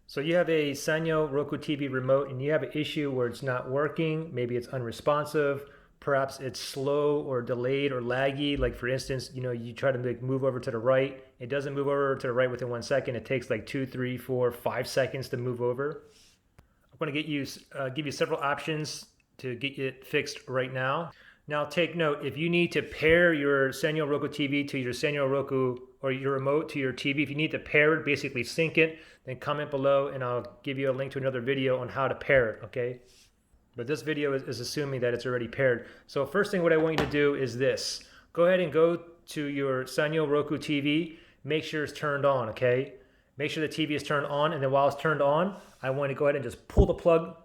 So you have a Sanyo Roku TV remote and you have an issue where it's not working. Maybe it's unresponsive. Perhaps it's slow or delayed or laggy. Like for instance, you try to move over to the right. It doesn't move over to the right within 1 second. It takes like 2, 3, 4, 5 seconds to move over. I'm going to give you several options to get it fixed right now. Now take note, if you need to pair your Sanyo Roku TV to your Sanyo Roku or your remote to your TV, if you need to pair it, basically sync it, then comment below and I'll give you a link to another video on how to pair it, okay? But this video is assuming that it's already paired. So first thing what I want you to do is this. Go ahead and go to your Sanyo Roku TV, make sure it's turned on, okay? Make sure the TV is turned on, and then while it's turned on, I want to go ahead and just pull the plug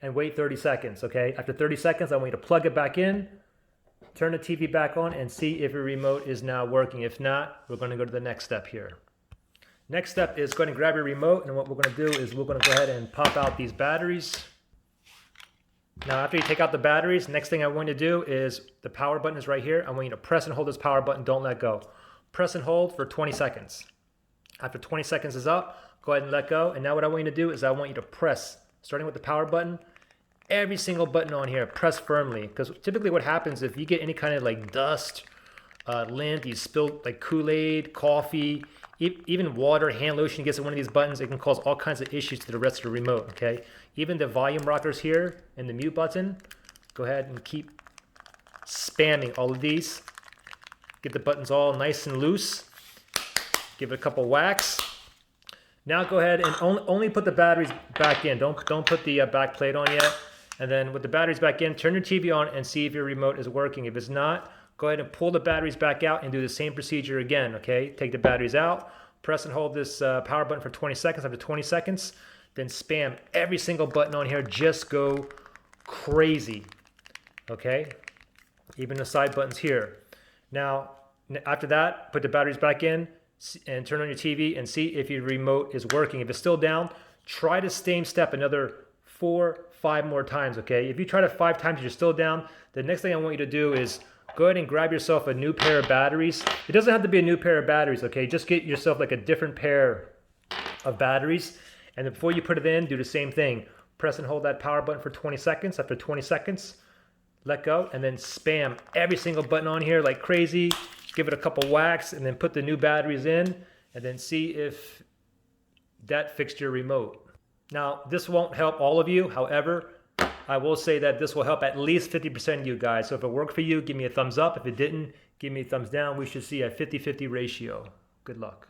and wait 30 seconds, okay? After 30 seconds, I want you to plug it back in, turn the TV back on, and see if your remote is now working. If not, we're going to go to the next step here. Next step is go ahead and grab your remote, and what we're going to do is we're going to go ahead and pop out these batteries. Now, after you take out the batteries, next thing I want you to do is the power button is right here. I want you to press and hold this power button, don't let go. Press and hold for 20 seconds. After 20 seconds is up, go ahead and let go. And now what I want you to do is I want you to press, starting with the power button, every single button on here, press firmly. Because typically what happens if you get any kind of like dust, lint, you spill like Kool-Aid, coffee, even water, hand lotion gets in one of these buttons, it can cause all kinds of issues to the rest of the remote, okay? Even the volume rockers here and the mute button, go ahead and keep spamming all of these. Get the buttons all nice and loose. Give it a couple whacks. Now go ahead and only put the batteries back in. Don't put the back plate on yet. And then with the batteries back in, turn your TV on and see if your remote is working. If it's not, go ahead and pull the batteries back out and do the same procedure again, okay? Take the batteries out, press and hold this power button for 20 seconds. After 20 seconds, then spam every single button on here. Just go crazy, okay? Even the side buttons here. Now, after that, put the batteries back in and turn on your TV and see if your remote is working. If it's still down, try the same step another 4, 5 more times, okay? If you try it 5 times and you're still down, the next thing I want you to do is go ahead and grab yourself a new pair of batteries. It doesn't have to be a new pair of batteries, okay? Just get yourself like a different pair of batteries. And then before you put it in, do the same thing. Press and hold that power button for 20 seconds. After 20 seconds, let go, and then spam every single button on here like crazy. Give it a couple whacks, and then put the new batteries in, and then see if that fixed your remote. Now, this won't help all of you. However, I will say that this will help at least 50% of you guys. So if it worked for you, give me a thumbs up. If it didn't, give me a thumbs down. We should see a 50-50 ratio. Good luck.